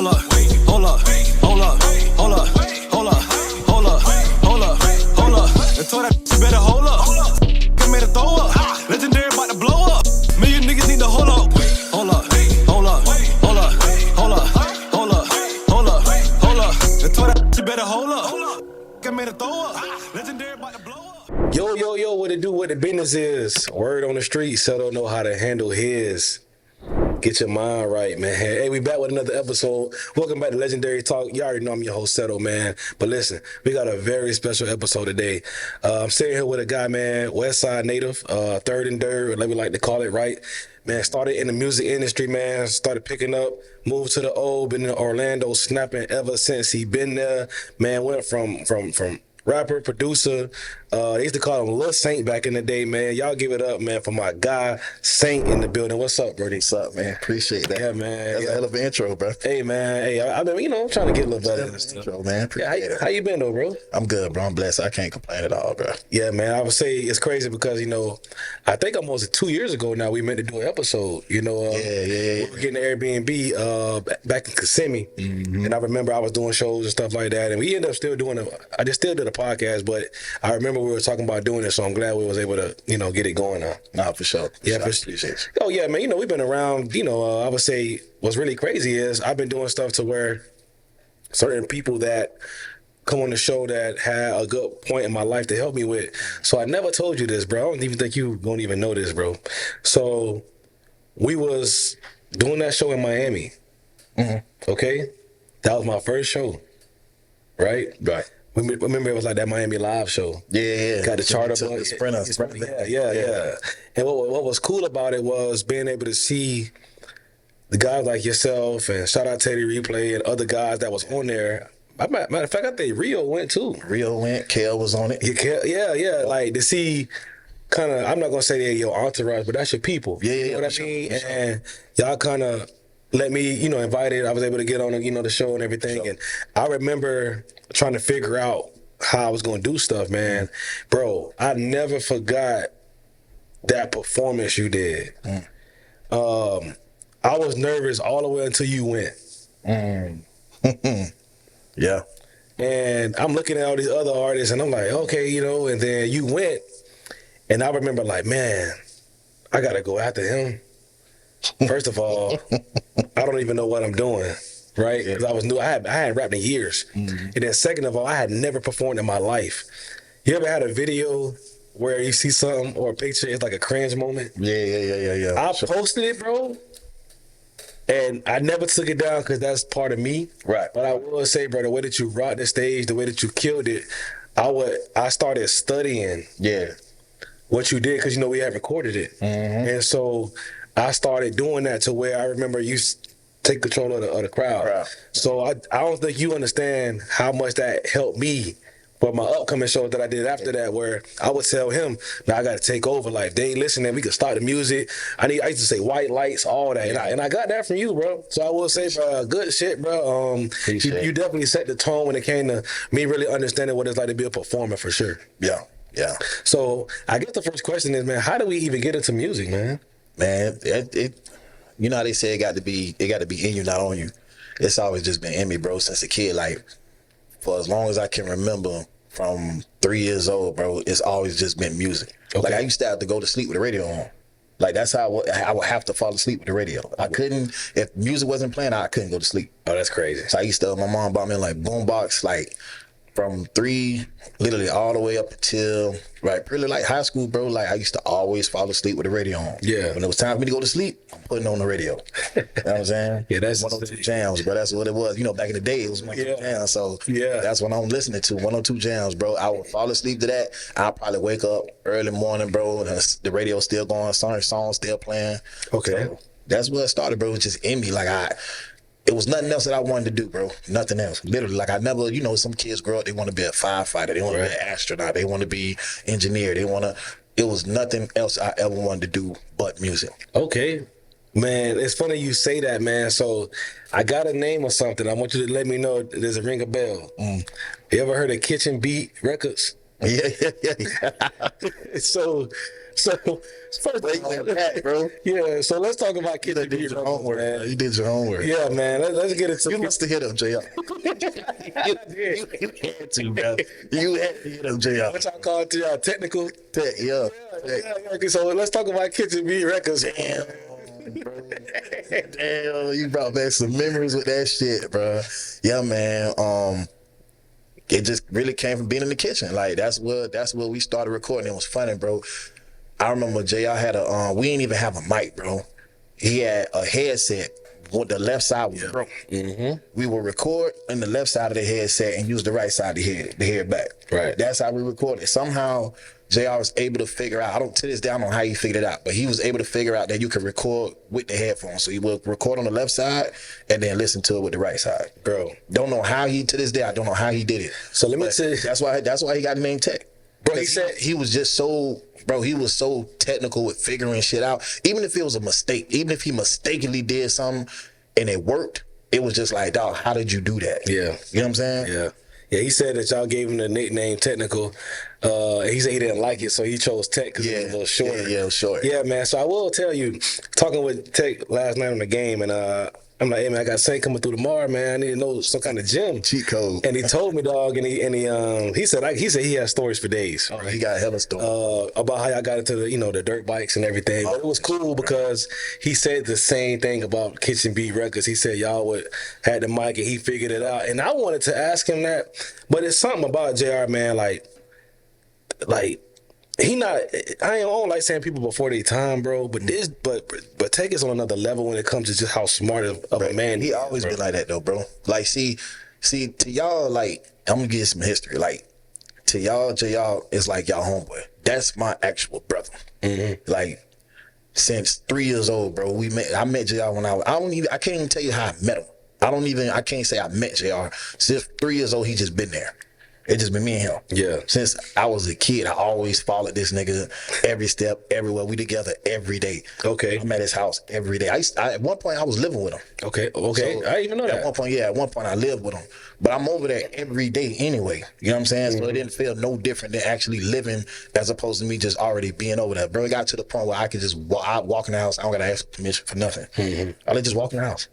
up, hold up, hold up, hold up, hold up, hold up, hold up, hold up. And told that you better hold up. Get made a throw up. Legendary about to blow up. Million niggas need to hold up. Hold up, hold up, hold up, hold up, hold up, hold up, hold up. And told that you better hold up. Get made a throw up. Legendary about to blow up. Yo, what it do, what the business is. Word on the street, so don't know how to handle his. Get your mind right, man. Hey, we back with another episode. Welcome back to Legendary Talk. You already know I'm your host, Settle, man. But listen, we got a very special episode today. I'm sitting here with a guy, man, West Side native, third and dirt, whatever we like to call it, right? Man, started in the music industry, man. Started picking up, moved to the O, been in Orlando, snapping ever since he been there. Man, went from rapper, producer. They used to call him Lil Sxint back in the day, man. Y'all give it up, man, for my guy, Sxint in the building. What's up, Brody? What's up, man? Appreciate that. Yeah, man. That's a hell of an intro, bro. Hey, man. Hey, I've been, trying to get a little better in this Intro, man. How you been, though, bro? I'm good, bro. I'm blessed. I can't complain at all, bro. Yeah, man. I would say it's crazy because, I think almost 2 years ago now we meant to do an episode, We were getting an Airbnb back in Kissimmee. Mm-hmm. And I remember I was doing shows and stuff like that. And we ended up still doing I just still did a podcast, but I remember we were talking about doing it, so I'm glad we was able to, get it going now. Nah, for sure. Yeah, for sure. Oh, yeah, man. We've been around, I would say what's really crazy is I've been doing stuff to where certain people that come on the show that had a good point in my life to help me with. So I never told you this, bro. I don't even think you won't even know this, bro. So we was doing that show in Miami. Mm-hmm. Okay? That was my first show. Right? Right. Remember it was like that Miami Live show. Yeah. Got the chart up. Sprinter. Yeah. And what was cool about it was being able to see the guys like yourself and shout out Teddy Replay and other guys that was on there. Matter of fact, I think Rio went too. Kale was on it. Yeah. Like to see kind of, I'm not going to say they're your entourage, but that's your people. Yeah. You know what I mean? And y'all kind of let me, invited. I was able to get on, the show and everything. Sure. And I remember trying to figure out how I was going to do stuff, man. Bro, I never forgot that performance you did. I was nervous all the way until you went. Yeah. And I'm looking at all these other artists and I'm like, okay, and then you went. And I remember like, man, I got to go after him. First of all, I don't even know what I'm doing, right? Because I was new. I hadn't rapped in years. Mm-hmm. And then second of all, I had never performed in my life. You ever had a video where you see something or a picture, it's like a cringe moment? Yeah. I posted it, bro. And I never took it down because that's part of me. Right. But I will say, bro, the way that you rocked the stage, the way that you killed it, I started studying what you did because, we had recorded it. Mm-hmm. And so I started doing that to where I remember you take control of the crowd. Right. So I don't think you understand how much that helped me for my upcoming shows that I did after that, where I would tell him, now I got to take over. Like, they ain't listening. We could start the music. I used to say white lights, all that. And I got that from you, bro. So I will say, bro, good shit, bro. You definitely set the tone when it came to me really understanding what it's like to be a performer for sure. Yeah. So I guess the first question is, man, how do we even get into music, man? Man, it how they say it got to be in you, not on you. It's always just been in me, bro, since a kid. Like, for as long as I can remember, from 3 years old, bro, it's always just been music. Okay. Like, I used to have to go to sleep with the radio on. Like, that's how I would have to fall asleep with the radio. I couldn't, if music wasn't playing, I couldn't go to sleep. Oh, that's crazy. So I used to, my mom bought me like boombox, like from 3, literally all the way up until, really like high school, bro. Like, I used to always fall asleep with the radio on. Yeah. When it was time for me to go to sleep, I'm putting on the radio. You know what I'm saying? Yeah, that's 102 Jams, bro. That's what it was. Back in the day, it was 102 Jams. So that's what I'm listening to, 102 Jams, bro. I would fall asleep to that. I'll probably wake up early morning, bro, and the radio's still going, songs still playing. Okay. So that's where it started, bro. It was just in me. Like, it was nothing else that I wanted to do, bro. Nothing else. Literally, like, I never, some kids grow up, they want to be a firefighter. They want to be an astronaut. They want to be engineer. It was nothing else I ever wanted to do but music. Okay. Man, it's funny you say that, man. So I got a name or something. I want you to let me know there's a ring a bell. You ever heard of Kitchen Beat Records? Yeah. So first, bro. yeah. So let's talk about You kitchen did beat your records, homework. man. You did your homework. Yeah, man. Let's get into. You must have hit him, JR. You had to, bro. You had to hit him, JR. What y'all call it? Y'all technical. Yeah. Okay, so let's talk about kitchen beat records. Damn, bro. Damn, you brought back some memories with that shit, bro. Yeah, man. It just really came from being in the kitchen. Like that's where we started recording. It was funny, bro. I remember JR had we didn't even have a mic, bro. He had a headset. The left side was broke. Mm-hmm. We would record in the left side of the headset and use the right side to hear it back. Right. That's how we recorded. Somehow JR was able to figure out, to this day I don't know how he figured it out, but he was able to figure out that you could record with the headphones. So he would record on the left side and then listen to it with the right side. Bro. Don't know how to this day, I don't know how he did it. So let me tell you. That's why he got the name Tech. Bro, he said he was just so, bro, he was so technical with figuring shit out. Even if it was a mistake, even if he mistakenly did something and it worked, it was just like, dog, how did you do that? Yeah. You know what I'm saying? Yeah. Yeah, he said that y'all gave him the nickname Technical. He said he didn't like it, so he chose Tech because it was a little shorter. Yeah, it was short. Yeah, man. So I will tell you, talking with Tech last night on the game, and I'm like, hey man, I got Sxint coming through tomorrow, man. I need to know some kind of gym Cheat code. And he told me, dog, and he said he has stories for days. Right? He got a hella story about how y'all got into the dirt bikes and everything. But it was cool because he said the same thing about Kitchen Beat Records. He said y'all had the mic and he figured it out. And I wanted to ask him that, but it's something about JR, man, like he not. I don't like saying people before their time, bro. But but Take is on another level when it comes to just how smart of a man he always been like that though, bro. Like, see, to y'all, like, I'm gonna give you some history. Like, to y'all, JR is like y'all homeboy. That's my actual brother. Mm-hmm. Like, since 3 years old, bro. I met JR when I can't even tell you how I met him. I can't say I met JR. Since 3 years old, he just been there. It just been me and him. Yeah. Since I was a kid, I always followed this nigga every step, everywhere. We together every day. Okay. I'm at his house every day. At one point, I was living with him. Okay. So, I didn't even know that. At one point, I lived with him. But I'm over there every day anyway. You know what I'm saying? Mm-hmm. So it didn't feel no different than actually living as opposed to me just already being over there. Bro, it got to the point where I could just walk in the house. I don't got to ask permission for nothing. Mm-hmm. I just walk in the house.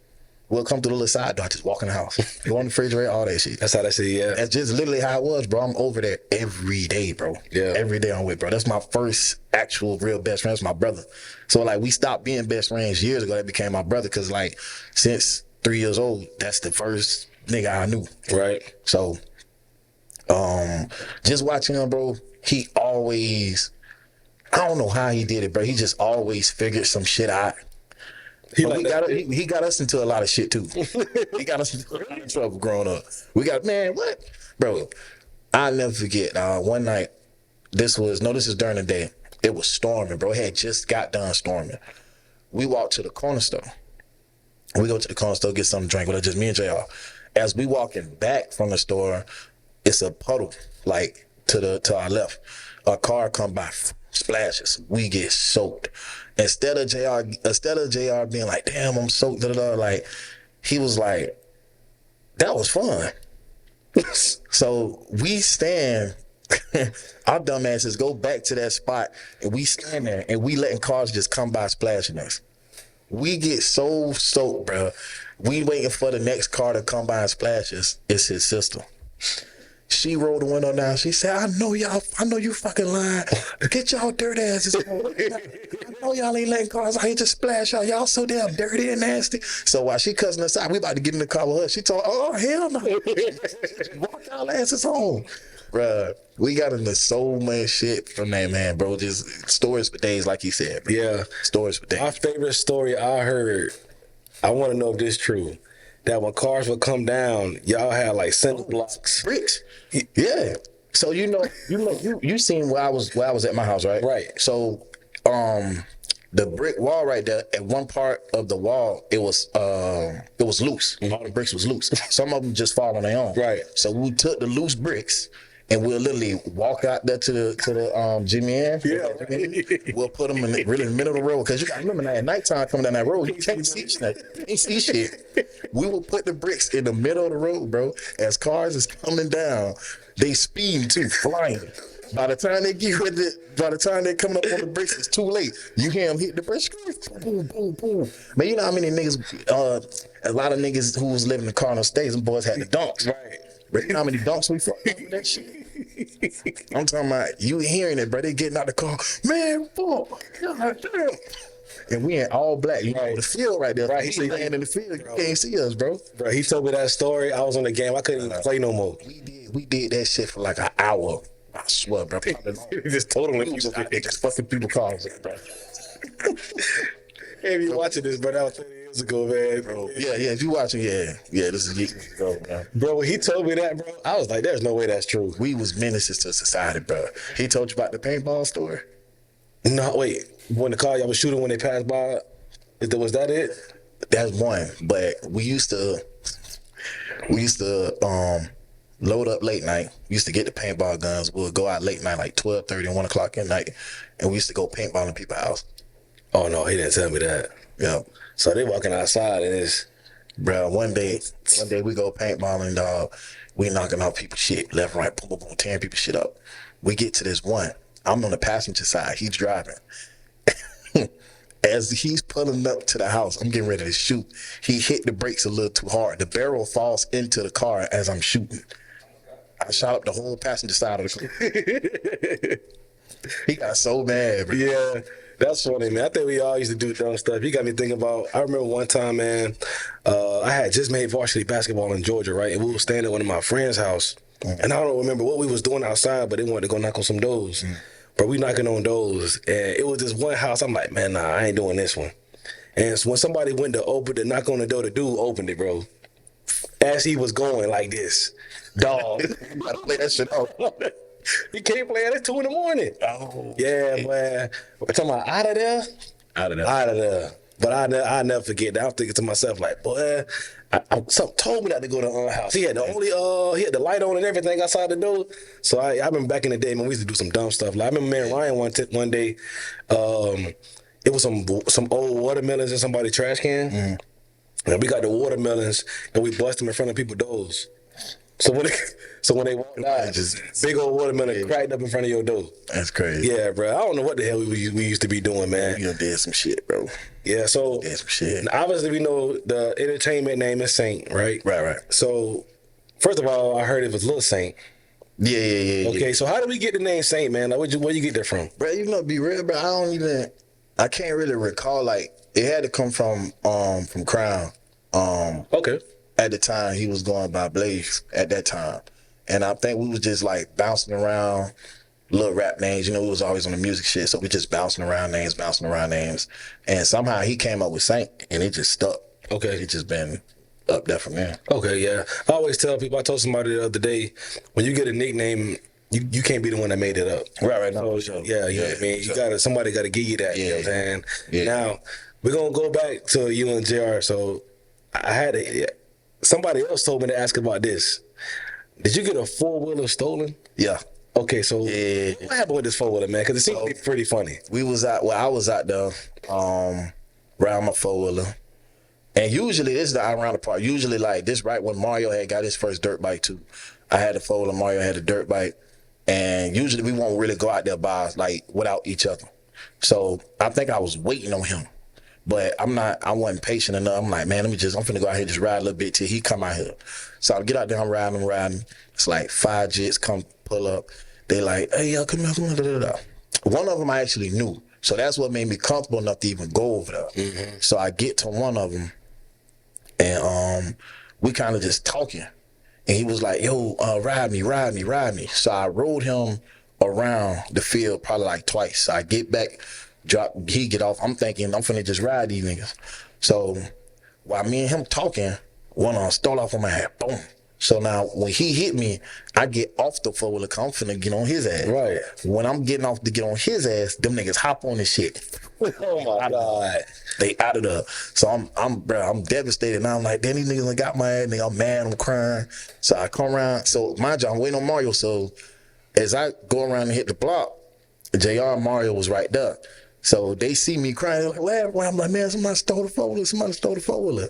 We'll come through the little side door, just walk in the house. Go on the refrigerator, all that shit. That's how they say, yeah. That's just literally how it was, bro. I'm over there every day, bro. Yeah. Every day I'm with, bro. That's my first actual real best friend. That's my brother. So, like, we stopped being best friends years ago. That became my brother because, like, since 3 years old, that's the first nigga I knew. Right. So, just watching him, bro, he always, I don't know how he did it, bro. He just always figured some shit out. He got us into a lot of shit too. He got us into a lot of trouble growing up. Bro, I'll never forget. One night, this is during the day. It was storming, bro. It had just got done storming. We walked to the corner store. We go to the corner store, get something to drink, but just me and JR. As we walking back from the store, it's a puddle, like to our left. A car come by, splashes. We get soaked. Instead of JR being like, damn, I'm soaked, like, he was like, that was fun. So we stand, our dumbasses go back to that spot, and we stand there, and we letting cars just come by splashing us. We get so soaked, bro. We waiting for the next car to come by and splash us. It's his sister. She rolled the window down. She said, I know you fucking lying. Get y'all dirt asses. I know y'all ain't letting cars out here just splash y'all. Y'all so damn dirty and nasty. So while she cussing us out, we about to get in the car with her. She told, oh, hell no. Walk y'all asses home. Bruh, we got into so much shit from that, man, bro. Just stories for days, like he said. Bro. Yeah. Stories for days. My favorite story I heard, I want to know if this is true, that when cars would come down, y'all had like cinder blocks. Bricks. Yeah. So you seen where I was at my house, right? Right. So the brick wall right there, at one part of the wall, it was loose. Mm-hmm. All the bricks was loose. Some of them just fall on their own. Right. So we took the loose bricks and we'll literally walk out there to the Jimmy Ann. Yeah. We'll put them in the middle of the road, because you got to remember that at nighttime coming down that road, you can't see shit. You can't see shit. We will put the bricks in the middle of the road, bro. As cars is coming down, they speeding too, flying. By the time they get with it, by the time they coming up on the brakes, it's too late. You hear them hit the brakes, boom, boom, boom. Man, you know how many niggas, a lot of niggas who was living in the Cardinal States, them boys had the dunks. Right. But you know how many dunks we fucked up with that shit? I'm talking about, you hearing it, bro. They getting out the car, man, fuck, God damn. And we in all black, you know, the field right there. Right. He laying in the field, you can't see us, bro. Bro, he told me that story. I was on the game. I couldn't even play no more. We did that shit for like an hour. I swear, bro. He just totally Just fucking people calls it, bro. Hey, if you watching this, bro, that was 30 years ago, man. Bro, yeah, if you watching, yeah, this is years ago, man. Bro, when he told me that, bro, I was like, there's no way that's true. We was menaces to society, bro. He told you about the paintball story? No, wait. When the car y'all was shooting when they passed by, was that it? That's one. But we used to load up late night. We used to get the paintball guns. We'll go out late night, like 12:30 and 1 o'clock at night, and we used to go paintballing people's house. Oh no, he didn't tell me that. Yeah. So they walking outside and it's, bro, one day we go paintballing, dog. We knocking out people's shit left, right, boom, boom, boom, tearing people's shit up. We get to this one. I'm on the passenger side. He's driving. As he's pulling up to the house, I'm getting ready to shoot. He hit the brakes a little too hard. The barrel falls into the car as I'm shooting. I shot up the whole passenger side of the car. He got so mad, bro. yeah, that's funny, man. I think we all used to do dumb stuff. You got me thinking about, I remember one time, man, I had just made varsity basketball in Georgia, right? And we were staying at one of my friend's house. And I don't remember what we was doing outside, but they wanted to go knock on some doors. But we knocking on doors, and it was this one house. I'm like, man, nah, I ain't doing this one. And so when somebody went to knock on the door, the dude opened it, bro. As he was going like this, dog. You gotta play that shit out. You can't play it at 2 in. Oh, Yeah, man. We're talking about out of there. out of there. Out of there. But I never forget that. I'm thinking to myself, like, boy, something told me not to go to the house. He had he had the light on and everything outside the door. So I remember back in the day, man, we used to do some dumb stuff. Like, I remember me and Ryan one day, it was some old watermelons in somebody's trash can. And we got the watermelons and we bust them in front of people's doors. So when they walked out, just big old watermelon cracked up in front of your door. That's crazy. Yeah, bro. I don't know what the hell we used to be doing, man. You done did some shit, bro. Yeah, so Did some shit. obviously we know the entertainment name is Sxint, right? Right. So first of all, I heard it was Lil Saint. Yeah. Okay, so how did we get the name Saint, man? Like, where you get that from? Bro, you know, be real, bro. I can't really recall. Like, it had to come from Crown. Okay. At the time, he was going by Blaze at that time, and I think we was just like bouncing around little rap names. You know, we was always on the music shit, so we just bouncing around names, and somehow he came up with Saint, and it just stuck. Okay. It just been up there from there. Okay, yeah. I always tell people, I told somebody the other day, when you get a nickname, you can't be the one that made it up. Right. No, So, yeah, you know what I mean? Somebody gotta give you that, you know what I'm saying? Yeah. Now, we're gonna go back to you and JR. So somebody else told me to ask about this. Did you get a 4-wheeler stolen? Yeah. Okay, so Yeah. what happened with this 4-wheeler, man? Because it seemed to be pretty funny. I was out there, around my 4-wheeler. And usually, this is the ironic part. Usually, like, this right when Mario had got his first dirt bike, too. I had a 4-wheeler, Mario had a dirt bike. And usually, we won't really go out there without each other. So, I think I was waiting on him. But I wasn't patient enough. I'm like, man, I'm finna go out here and just ride a little bit till he come out here. So I get out there, I'm riding. It's like 5 jets come pull up. They like, hey, y'all, come here. One of them I actually knew. So that's what made me comfortable enough to even go over there. Mm-hmm. So I get to one of them, and we kind of just talking. And he was like, yo, ride me. So I rode him around the field probably like twice. So I get back, he get off. I'm thinking I'm finna just ride these niggas. So while me and him talking, one of them stole off on my head. Boom. So now when he hit me, I get off the 4-wheeler. I'm finna get on his ass. Right. When I'm getting off to get on his ass, them niggas hop on this shit. Oh my God. They out of there. So I'm devastated. Now I'm like, damn, these niggas done got my ass. I'm mad, I'm crying. So I come around. So mind you, I'm waiting on Mario. So as I go around and hit the block, JR and Mario was right there. So they see me crying. They're like, well, I'm like, man, somebody stole the 4-wheeler.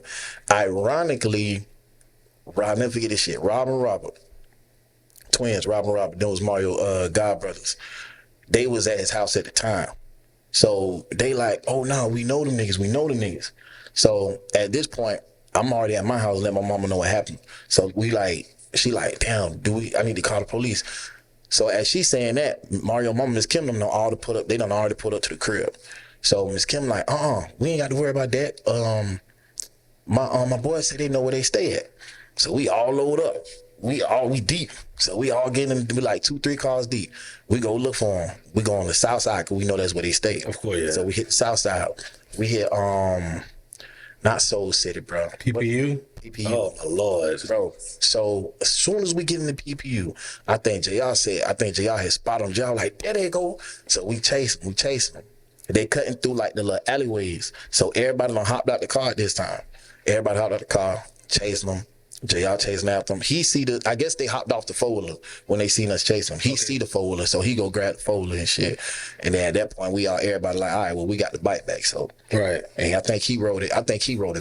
Ironically, I'll never forget this shit. Rob and Robert twins, Rob and Robert, those Mario God brothers. They was at his house at the time. So they like, oh no, we know the niggas. So at this point, I'm already at my house, let my mama know what happened. So she like, damn, I need to call the police. So as she's saying that, Mario mama, Miss Kim, them already pulled up to the crib. So Miss Kim like, we ain't got to worry about that. My boys say they know where they stay at. So we all load up. We deep. So we all getting into like 2-3 cars deep. We go look for them. We go on the south side because we know that's where they stay. Of course, yeah. So we hit the south side. We hit not Soul City, bro. PPU? PPU. Oh my Lord. Bro. So as soon as we get in the PPU, I think JR had spotted them. JR like, there they go. So we chase them. They cutting through like the little alleyways. So everybody done hopped out the car at this time. Everybody hopped out the car, chasing them. JR chasing after them. I guess they hopped off the four-wheeler when they seen us chasing him. He see the four-wheeler, so he go grab the four-wheeler and shit. And then at that point, everybody like, all right, well, we got the bike back. So, right. And I think he rode it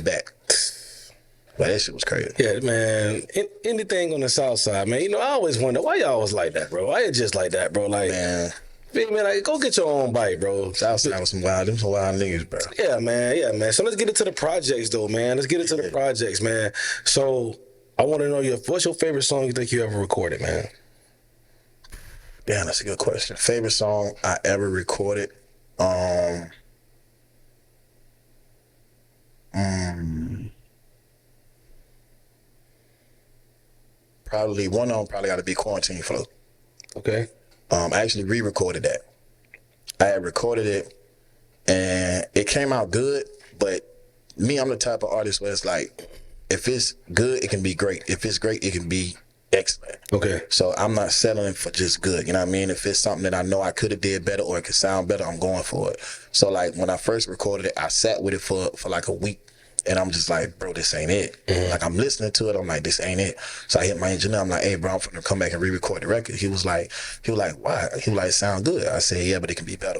back. But that shit was crazy. Yeah, man. Anything on the south side, man. I always wonder, why y'all always like that, bro? Why you just like that, bro? Like, man, like, go get your own bike, bro. Southside was some wild niggas, bro. Yeah, man. So let's get into the projects, though, man. The projects, man. So I want to know what's your favorite song you think you ever recorded, man? Damn, that's a good question. Favorite song I ever recorded? Probably one of them got to be Quarantine Flow. Okay. I actually re-recorded that. I had recorded it and it came out good, but me, I'm the type of artist where it's like, if it's good, it can be great. If it's great, it can be excellent. Okay. So I'm not settling for just good. You know what I mean? If it's something that I know I could have did better or it could sound better, I'm going for it. So like when I first recorded it, I sat with it for like a week. And I'm just like, bro, this ain't it. Mm-hmm. Like, I'm listening to it. I'm like, this ain't it. So I hit my engineer. I'm like, hey, bro, I'm finna come back and re-record the record. He was like, why? He was like, sound good. I said, yeah, but it can be better.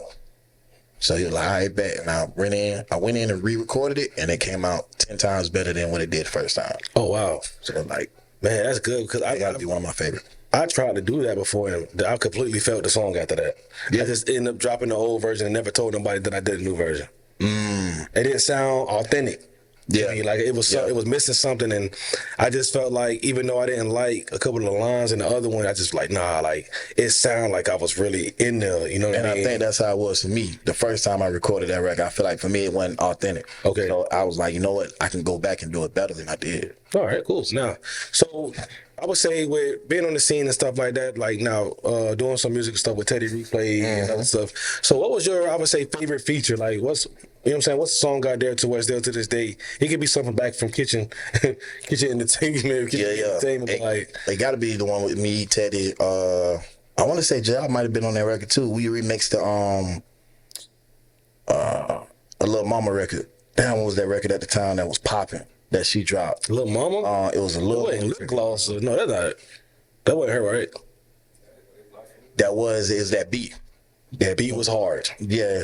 So he was like, all right, bet. And I went in and re-recorded it, and it came out 10 times better than what it did the first time. Oh, wow. So, like, man, that's good, because I got to be one of my favorites. I tried to do that before, and I completely felt the song after that. Yeah. I just ended up dropping the old version and never told nobody that I did a new version. It didn't sound authentic. Yeah, like it was missing something, and I just felt like, even though I didn't like a couple of the lines in the other one, I just like, nah, like it sounded like I was really in there, you know what I mean? And I think that's how it was for me. The first time I recorded that record, I feel like for me it wasn't authentic. Okay. So I was like, you know what, I can go back and do it better than I did. All right, cool. Now, so I would say with being on the scene and stuff like that, like now doing some music stuff with Teddy Replay and other stuff. So what was your, I would say, favorite feature? Like what's the song out there to what's there to this day? It could be something back from kitchen entertainment. Entertainment, but like they got to be the one with me, Teddy. I want to say JR might have been on that record too. We remixed the a Lil Mama record. That one was that record at the time that was popping. That she dropped. Lil Mama? It was a little lip gloss. No, that's not. That wasn't her, right? Is that beat. That beat was hard. Yeah.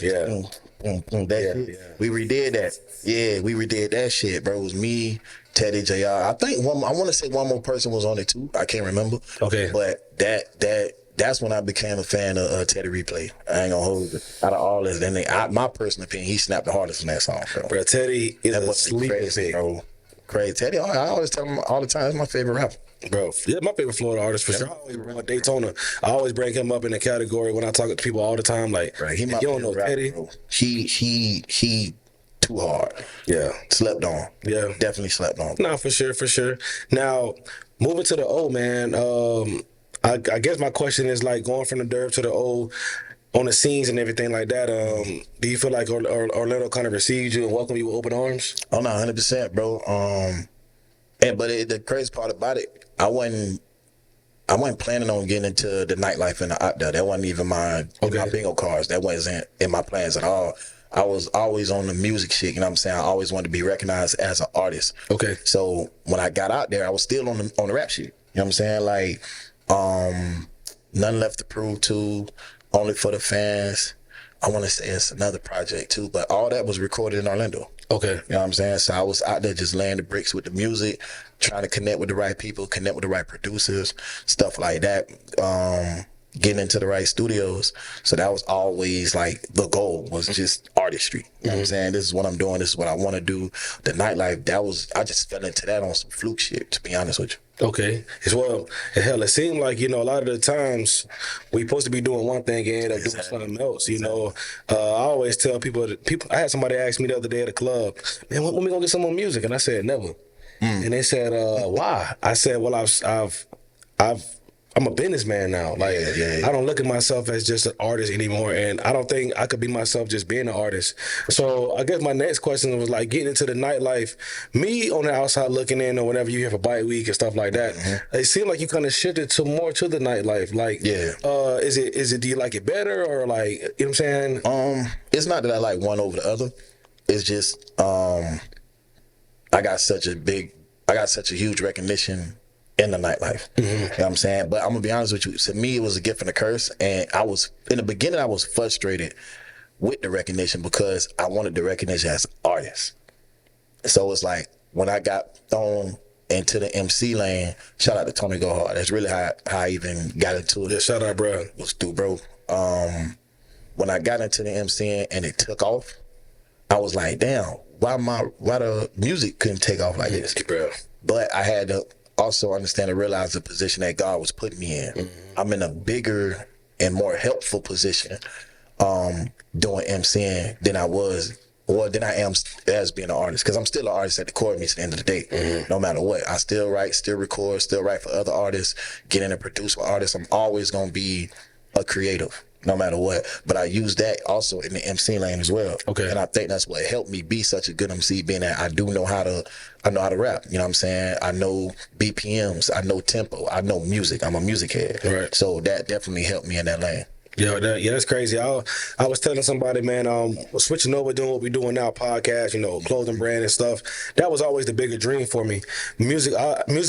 We redid that. Yeah, we redid that shit, bro. It was me, Teddy, JR. I think I want to say one more person was on it too. I can't remember. Okay. But that's when I became a fan of Teddy Replay. I ain't gonna hold it. Out of all this, my personal opinion, he snapped the hardest in that song, bro. Bro, Teddy is a sleeping crazy, bro. Crazy. Teddy, I always tell him all the time, he's my favorite rapper. Bro, yeah, my favorite Florida artist for sure. I always bring up Daytona. I always bring him up in the category when I talk to people all the time. Like, right, he you don't know Teddy. Rapper, he too hard. Yeah. Slept on. Yeah. Definitely slept on. No, for sure. Now, moving to the O, man, I guess my question is like going from the Derb to the O on the scenes and everything like that. Do you feel like Orlando kind of received you and welcomed you with open arms? Oh, no, 100%, bro. But the crazy part about it, I wasn't planning on getting into the nightlife and the out there. That wasn't even my bingo cards. That wasn't in my plans at all. I was always on the music shit, you know what I'm saying? I always wanted to be recognized as an artist. Okay. So when I got out there, I was still on the rap shit. You know what I'm saying? Like, Nothing Left to Prove to, Only for the Fans. I want to say it's another project too, but all that was recorded in Orlando. Okay. You know what I'm saying? So I was out there just laying the bricks with the music, trying to connect with the right people, connect with the right producers, stuff like that. Getting into the right studios. So that was always like the goal was just artistry. You know what I'm saying? This is what I'm doing. This is what I want to do. The nightlife, I just fell into that on some fluke shit, to be honest with you. Okay. As well, hell, it seemed like, a lot of the times we supposed to be doing one thing and end up doing something else, I always tell people, I had somebody ask me the other day at a club, man, when we gonna get some more music? And I said, never. And they said, why? I said, well, I'm a businessman now. Like, I don't look at myself as just an artist anymore, and I don't think I could be myself just being an artist. So I guess my next question was like getting into the nightlife. Me on the outside looking in, or whenever you hear for Bite Week and stuff like that, it seemed like you kind of shifted to more to the nightlife. Like, is it? Do you like it better, or like, you know what I'm saying? It's not that I like one over the other. It's just I got such a huge recognition in the nightlife. You know what I'm saying? But I'm gonna be honest with you, to me it was a gift and a curse, and in the beginning I was frustrated with the recognition because I wanted the recognition as an artist. So it's like when I got thrown into the MC lane, shout out to Tony Go Hard. That's really how I even got into it. Yeah, shout out, bro. What's through, bro? When I got into the MCing and it took off, I was like, damn, why the music couldn't take off like this, bro? But I had to also understand and realize the position that God was putting me in. I'm in a bigger and more helpful position doing MCing than I am as being an artist, because I'm still an artist at the core of me at the end of the day. No matter what, I still write, still record, still write for other artists, get in and produce for artists. I'm always gonna be a creative, no matter what. But I use that also in the MC lane as well. Okay. And I think that's what helped me be such a good MC, being that I know how to rap. You know what I'm saying? I know BPMs, I know tempo, I know music. I'm a music head. Right. So that definitely helped me in that lane. Yeah, that's crazy. I was telling somebody, man, switching over, doing what we're doing now, podcast, clothing brand and stuff. That was always the bigger dream for me. Music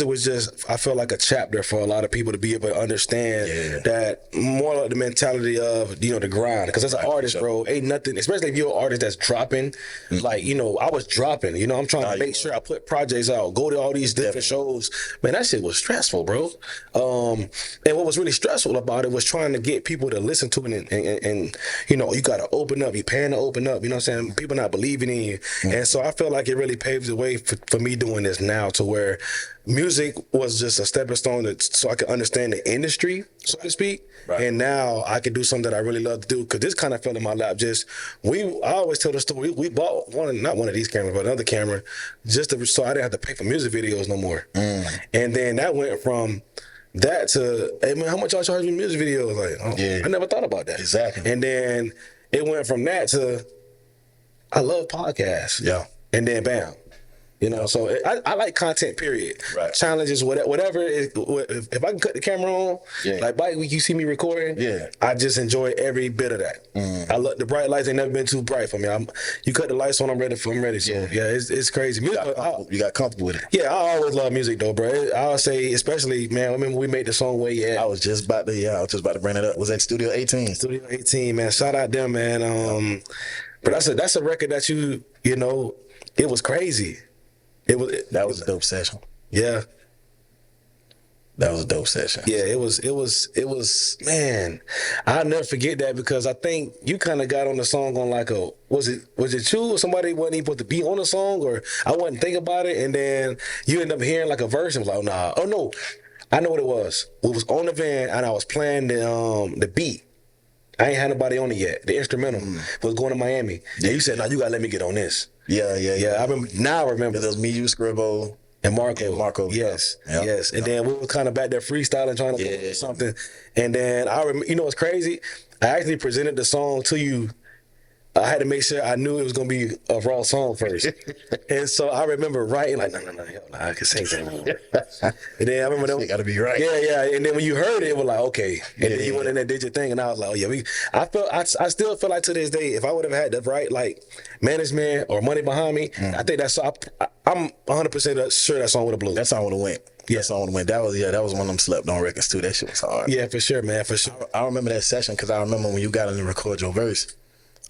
was just, I feel like a chapter for a lot of people to be able to understand that more like the mentality of, the grind. Because as an artist, bro, ain't nothing, especially if you're an artist that's dropping, like, I was dropping, I'm trying to make sure I put projects out, go to all these different shows. Man, that shit was stressful, bro. And what was really stressful about it was trying to get people to listen to it, and you got to open up. You're paying to open up. You know what I'm saying? People not believing in you. And so I feel like it really paves the way for me doing this now, to where music was just a stepping stone so I could understand the industry, so to speak. Right. And now I can do something that I really love to do, because this kind of fell in my lap. I always tell the story. We bought not one of these cameras, but another camera, so I didn't have to pay for music videos no more. And then that went from that to, hey man, how much y'all charge me music videos? Like, I never thought about that. Exactly. And then it went from that to, I love podcasts. Yeah. And then bam. So I like content, period. Right. Challenges, whatever. If I can cut the camera on, like Bike Week, you see me recording, I just enjoy every bit of that. I love the bright lights. Ain't never been too bright for me. You cut the lights on, I'm ready. So it's crazy. Music, you got comfortable with it. Yeah, I always love music though, bro. I'll say, especially, man, I remember we made the song Where You At. I was just about to bring it up. Was that Studio 18? Studio 18, man. Shout out them, man. But that's a record that it was crazy. That was a dope session. Yeah. That was a dope session. Yeah, it was, man. I'll never forget that, because I think you kind of got on the song on like was it you or somebody wasn't even supposed to be on the song, or I wasn't thinking about it, and then you end up hearing like a verse and was like, oh no, I know what it was. We was on the van and I was playing the beat. I ain't had nobody on it yet. The instrumental was going to Miami. Yeah, you said, "No, you gotta let me get on this." Yeah. I remember. Now I remember. It was me, you, Scribble, and Marco. Yes. And then we were kind of back there freestyling, trying to do something. And then I remember. You know what's crazy? I actually presented the song to you. I had to make sure I knew it was gonna be a raw song first. And so I remember writing like, no, I can sing that. And then I remember that. You gotta be right. Yeah. And then when you heard it was like, okay. And then you went in there, did your thing, and I was like, oh yeah, I still feel like to this day, if I would have had the right like management or money behind me, I think I'm 100% sure that song would have blew. That song would have went. Yeah, that song would have went. That was one of them slept on records too. That shit was hard. Yeah, for sure, man, for sure. I remember that session because I remember when you got in to record your verse.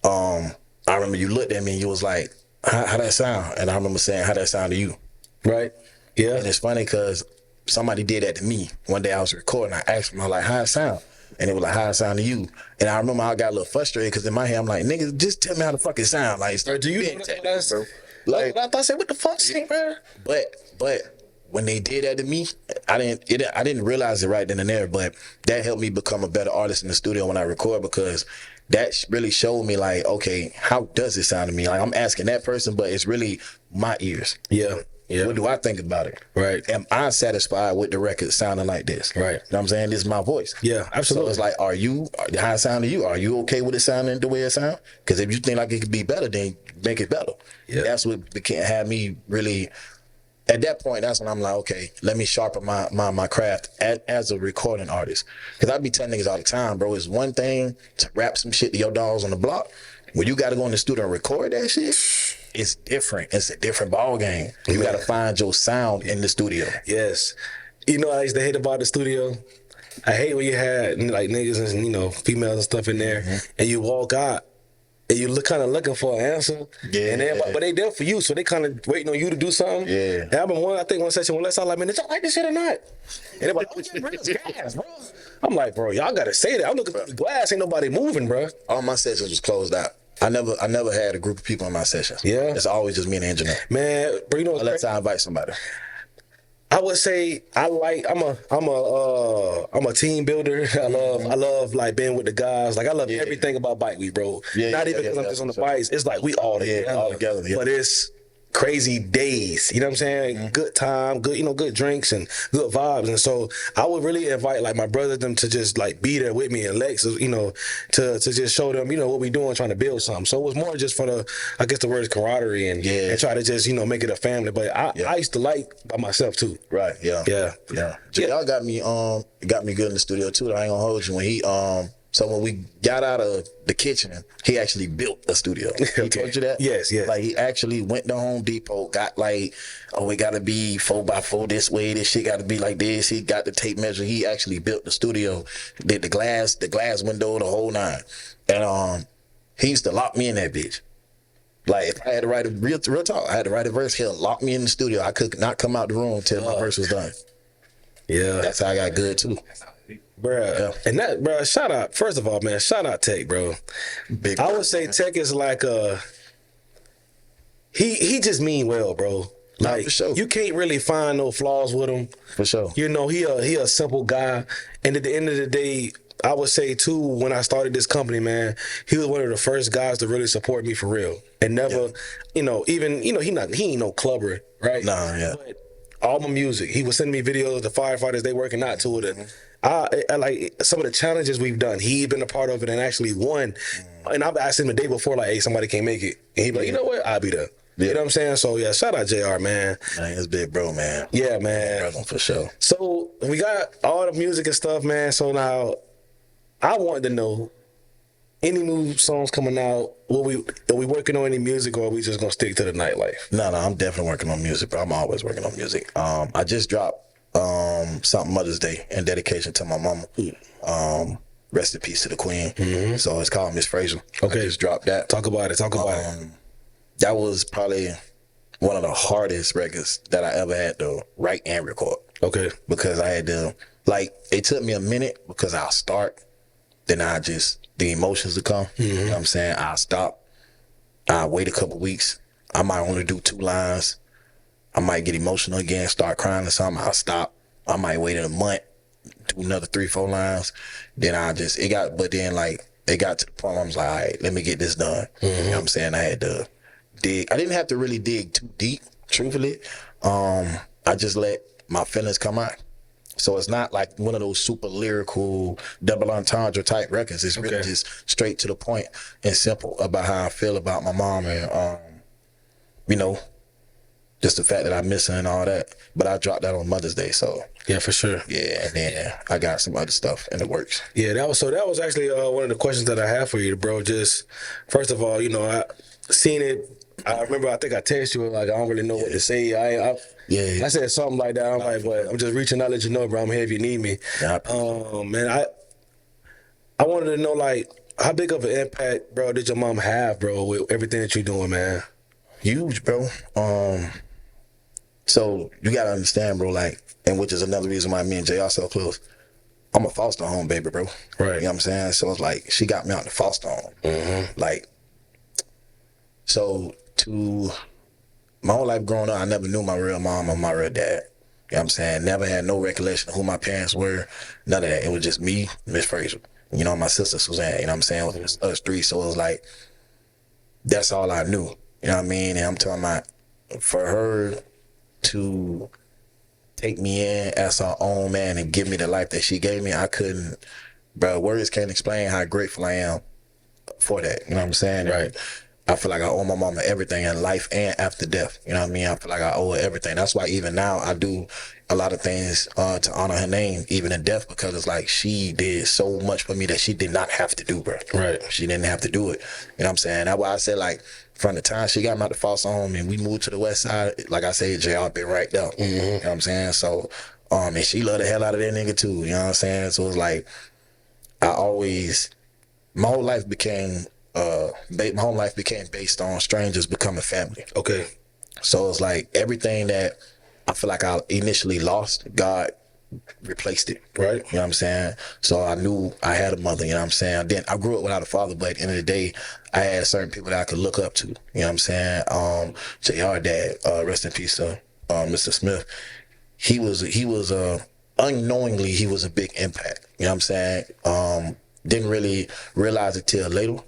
I remember you looked at me and you was like, how that sound? And I remember saying, how that sound to you? Right. Yeah. And it's funny because somebody did that to me. One day I was recording, I asked them, I was like, how it sound? And it was like, how it sound to you? And I remember I got a little frustrated because in my head, I'm like, nigga, just tell me how the fuck it sound. Like, Or do you know that's, bro? Like, I thought I said, what the fuck, Sxint, bro? But when they did that to me, I didn't realize it right then and there, but that helped me become a better artist in the studio when I record, because that really showed me, like, okay, how does it sound to me? Like, I'm asking that person, but it's really my ears. Yeah. Yeah. What do I think about it? Right. Am I satisfied with the record sounding like this? Right. You know what I'm saying? This is my voice. Yeah, absolutely. So it's like, how it sound to you? Are you okay with it sounding the way it sounds? Because if you think like it could be better, then make it better. Yeah. That's what can't have me really. At that point, that's when I'm like, okay, let me sharpen my craft as a recording artist. Because I be telling niggas all the time, bro, it's one thing to rap some shit to your dogs on the block. When you got to go in the studio and record that shit, it's different. It's a different ball game. You got to find your sound in the studio. Yes. You know, I used to hate about the studio. I hate when you had like niggas and, you know, females and stuff in there, and you walk out and you look kind of looking for an answer. Yeah. And everybody, but they there for you, so they kind of waiting on you to do something. Yeah. And I think one session when let's all like, man, did y'all like this shit or not? And everybody, oh yeah, bro, it's gas, bro. I'm like, bro, y'all gotta say that. I'm looking for the glass, ain't nobody moving, bro. All my sessions was closed out. I never had a group of people in my sessions. Yeah. It's always just me and the engineer. Man, bro, you know unless I invite somebody. I would say I'm a team builder. I love like being with the guys. Like I love everything about Bike Week, bro. Not even because I'm just on the bikes. It's like we all together. All together. Yeah. But it's crazy days. You know what I'm saying? Good time, good drinks and good vibes. And so I would really invite like my brother them to just like be there with me and Lex, you know, to just show them, you know, what we doing, trying to build something. So it was more just for I guess the word is camaraderie and try to just, you know, make it a family. But I used to like by myself too. Right. Yeah. Yeah. Yeah. Y'all got me good in the studio too. I ain't gonna hold you when he so when we got out of the kitchen, he actually built a studio. He told you that? Yes. Like he actually went to Home Depot, got like, oh, it gotta be 4x4 this way, this shit gotta be like this. He got the tape measure. He actually built the studio, did the glass window, the whole nine. And he used to lock me in that bitch. Like if I had to write a real talk, I had to write a verse, he'll lock me in the studio. I could not come out the room until my verse was done. Yeah. That's how I got good too. Bruh, and that, bruh, shout out, first of all, man, shout out Tech, bro. I would say Tech is like he just mean well, bro. Like, for sure. You can't really find no flaws with him. For sure. You know, he a simple guy. And at the end of the day, I would say too, when I started this company, man, he was one of the first guys to really support me for real. And never, you know, even, you know, he ain't no clubber, right? Nah, yeah. But all my music, he was sending me videos, the firefighters, they working out to it. And I like some of the challenges we've done. He's been a part of it and actually won. And I've asked him the day before, like, hey, somebody can't make it. And he'd be like, you know what? I'll be there. Yeah. You know what I'm saying? So, yeah, shout out JR, man. Man, it's big bro, man. Yeah, man. For sure. So, we got all the music and stuff, man. So, now, I wanted to know, any new songs coming out, are we working on any music or are we just going to stick to the nightlife? No, I'm definitely working on music, bro. I'm always working on music. I just dropped something Mother's Day in dedication to my mama. Rest in peace to the queen. Mm-hmm. So it's called Miss Fraser. Okay. I just dropped that. Talk about it. That was probably one of the hardest records that I ever had to write and record. Okay. Because I had to, like, it took me a minute because I'll start, then the emotions will come. Mm-hmm. You know what I'm saying? I'll stop. I'll wait a couple weeks. I might only do 2 lines. I might get emotional again, start crying or something. I'll stop. I might wait a month, do another 3-4 lines. Then it got to the point where I was like, all right, let me get this done. Mm-hmm. You know what I'm saying? I had to dig. I didn't have to really dig too deep, truthfully. I just let my feelings come out. So it's not like one of those super lyrical double entendre type records. It's really just straight to the point and simple about how I feel about my mom and, you know, just the fact that I miss her and all that. But I dropped that on Mother's Day, so. Yeah, for sure. Yeah, and then I got some other stuff in the works. Yeah, that was actually one of the questions that I have for you, bro. Just, first of all, you know, I seen it. I remember, I think I texted you, like, I don't really know what to say. I said something like that. I'm like, but I'm just reaching out to let you know, bro, I'm here if you need me. Man, I wanted to know, like, how big of an impact, bro, did your mom have, bro, with everything that you're doing, man? Huge, bro. So you gotta understand, bro, like, and which is another reason why me and Jay are so close. I'm a foster home baby, bro. Right. You know what I'm saying? So it's like she got me out the foster home. Mm-hmm. Like, so to my whole life growing up, I never knew my real mom or my real dad. You know what I'm saying? Never had no recollection of who my parents were. None of that. It was just me, Miss Fraser. You know, my sister Suzanne. You know what I'm saying? It was us three. So it was like, that's all I knew. You know what I mean? And I'm talking about for her to take me in as her own man and give me the life that she gave me, I couldn't, bro, words can't explain how grateful I am for that. You know what I'm saying? Right. I feel like I owe my mama everything in life and after death. You know what I mean? I feel like I owe her everything. That's why even now I do a lot of things to honor her name, even in death, because it's like she did so much for me that she did not have to do, bro. Right. She didn't have to do it. You know what I'm saying? That's why I said, like, from the time she got me out the foster home and we moved to the west side, like I said, JR been right there. Mm-hmm. You know what I'm saying? So, and she loved the hell out of that nigga too. You know what I'm saying? So it's like, my whole life became based on strangers becoming family. Okay. So it's like everything that I feel like I initially lost, God replaced it. Right. You know what I'm saying? So I knew I had a mother, you know what I'm saying? Then I grew up without a father, but at the end of the day, I had certain people that I could look up to. You know what I'm saying? JR dad, rest in peace to Mr. Smith. He was unknowingly he was a big impact. You know what I'm saying? Didn't really realize it till later,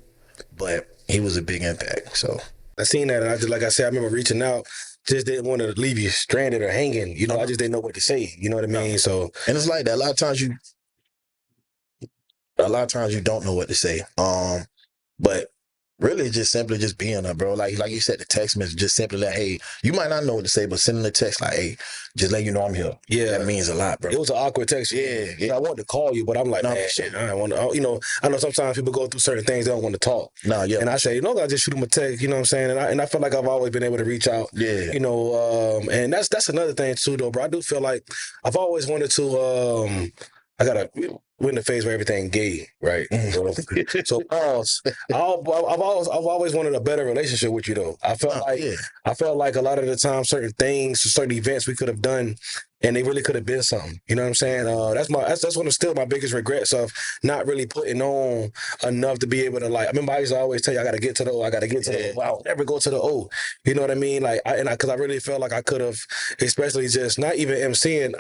but he was a big impact. So I seen that, and I just, like I said, I remember reaching out, just didn't want to leave you stranded or hanging. You know, I just didn't know what to say. You know what I mean? So, and it's like that. A lot of times you don't know what to say. But really just simply just being there, bro. Like you said, the text message, just simply like, hey, you might not know what to say, but sending a text like, hey, just let you know I'm here. yeah, That means a lot, bro. it was an awkward text. Yeah. I wanted to call you, but I'm like, No, man, for sure. I don't want to. You know, I know sometimes people go through certain things, they don't want to talk. No, yeah. And I say, you know, I just shoot them a text. You know what I'm saying? And I feel like I've always been able to reach out. Yeah. You know, and that's another thing too, though, bro. I do feel like I've always wanted to. I gotta win the phase where everything gay, right? So I've always wanted a better relationship with you, though. I felt like a lot of the time, certain things, certain events we could have done, and they really could have been something. You know what I'm saying? That's one of still my biggest regrets of not really putting on enough to be able to, like. I remember I used to always tell you I got to get to the O. I got to get to the O. I'll never go to the O. You know what I mean? Like, because I really felt like I could have, especially just not even MCing.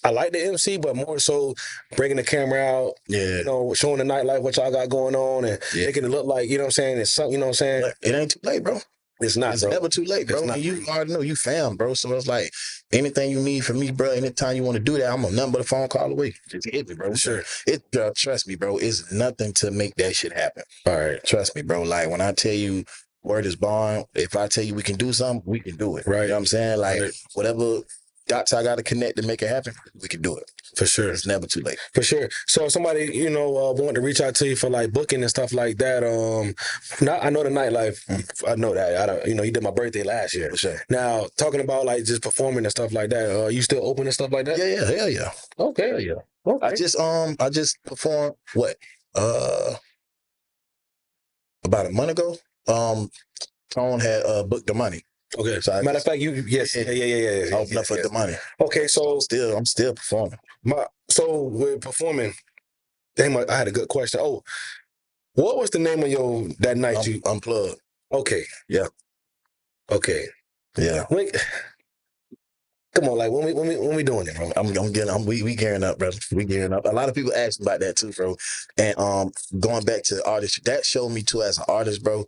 I like the MC, but more so bringing the camera out, you know, showing the nightlife, what y'all got going on, and making it look like, you know what I'm saying, it's something, you know what I'm saying? But it ain't too late, bro. It's not, It's bro. never too late, bro. It's not. And you already know you fam, bro. So it's like anything you need from me, bro. Anytime you want to do that, I'm a nothing but a phone call away. Just hit me, bro. Sure. Trust me, bro. It's nothing to make that shit happen. All right. Trust me, bro. Like when I tell you word is bond, if I tell you we can do something, we can do it. Right. You know what I'm saying? Like whatever dots I got to connect to make it happen, we can do it. For sure. It's never too late. For sure. So if somebody, you know, want to reach out to you for like booking and stuff like that, I know the nightlife. I know that. I don't, you know, you did my birthday last year. For sure. Now, talking about like just performing and stuff like that, you still open and stuff like that? Yeah, hell yeah. Okay, hell yeah. Okay. I just performed about a month ago. Tone had booked the money. Okay. So Matter of fact, yeah. Open up for the money. Okay, so I'm still performing. So we're performing. Damn, I had a good question. Oh, what was the name of that night you unplugged? Okay. Yeah. Okay. Yeah. Come on, like when we doing it, bro? We gearing up, bro. We gearing up. A lot of people ask about that too, bro. And going back to the artist, that showed me too as an artist, bro,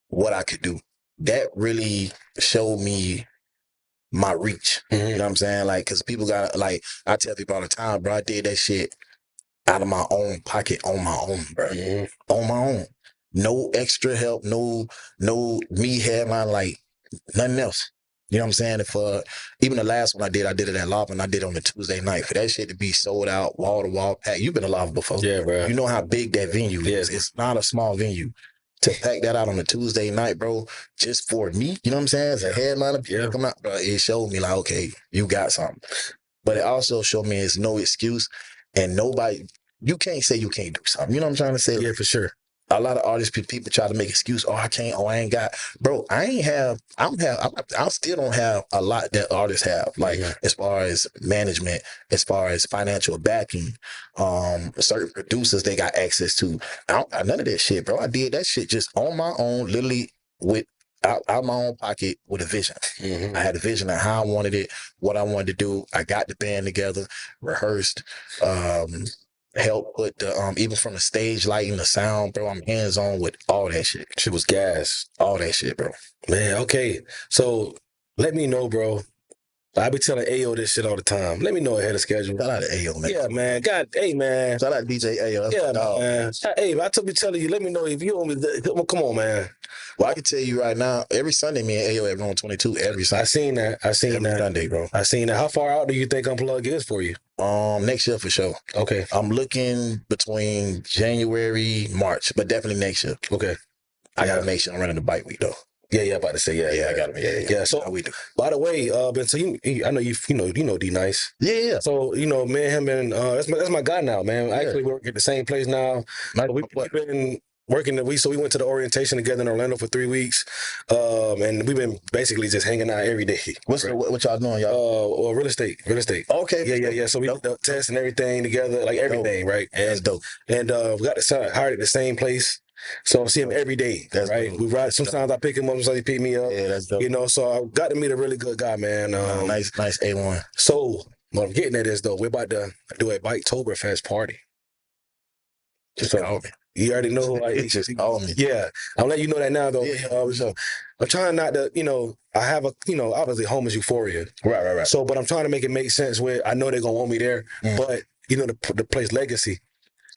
what I could do. That really showed me my reach. Mm-hmm. You know what I'm saying? Like, cause people got, like, I tell people all the time, bro, I did that shit out of my own pocket on my own, bro. Mm-hmm. On my own. No extra help, no me headline, like nothing else. You know what I'm saying? If even the last one I did it at Lava, and I did it on a Tuesday night. For that shit to be sold out, wall to wall packed. You've been to Lava before. Yeah, bro. You know how big that venue is. It's not a small venue. To pack that out on a Tuesday night, bro, just for me, you know what I'm saying? As a headliner, come out, bro, it showed me like, okay, you got something. But it also showed me it's no excuse, and nobody, you can't say you can't do something. You know what I'm trying to say? Yeah, for sure. a lot of artists, people try to make excuse. Oh, I can't. Oh, I ain't got. Bro, I ain't have. I still don't have a lot that artists have. Like as far as management, as far as financial backing, certain producers they got access to. I don't got none of that shit, bro. I did that shit just on my own, literally with out my own pocket with a vision. I had a vision of how I wanted it, what I wanted to do. I got the band together, rehearsed, help put the even from the stage lighting, the sound, bro. I'm hands on with all that shit. Shit was gas. All that shit, bro. Man, okay. So let me know, bro. I be telling Ayo this shit all the time. Let me know ahead of schedule. Shout out to Ayo, man. Yeah, man. God, hey, man. Shout out to DJ Ayo. That's Yeah, my dog. man. Hey, I be telling you, let me know if you want me. Come on, man. Well, I can tell you right now, every Sunday, me and Ayo at Room 22, every Sunday. I seen that. Every Sunday, bro. I seen that. How far out do you think Unplug is for you? Next year for sure. Okay. I'm looking between January, March, but definitely next year. Okay. I gotta make sure I'm running the bike week though. Yeah, about to say, yeah. I gotta make Yeah. So, we do. by the way, Ben, so I know you know D Nice. Yeah. So, me and him and that's my guy now, man. Actually, we work at the same place now. We've been working so we went to the orientation together in Orlando for 3 weeks. And we've been basically just hanging out every day. What y'all doing, y'all? Real estate. Okay. Yeah. So we did the tests and everything together, like everything, right? And that's dope. And we got hired at the same place. So I see him every day, right? Dope. We ride. Sometimes I pick him up, sometimes he pick me up. Yeah, that's dope. So I got to meet a really good guy, man. Nice A1. So what I'm getting at is though, we're about to do a Biketoberfest party. Just call me. You already know, like, just call me. Yeah, I'm letting you know that now, though. Yeah. So I'm trying not to, I have a, obviously home is euphoria. Right. So, but I'm trying to make it make sense where I know they're gonna want me there, but the place Legacy,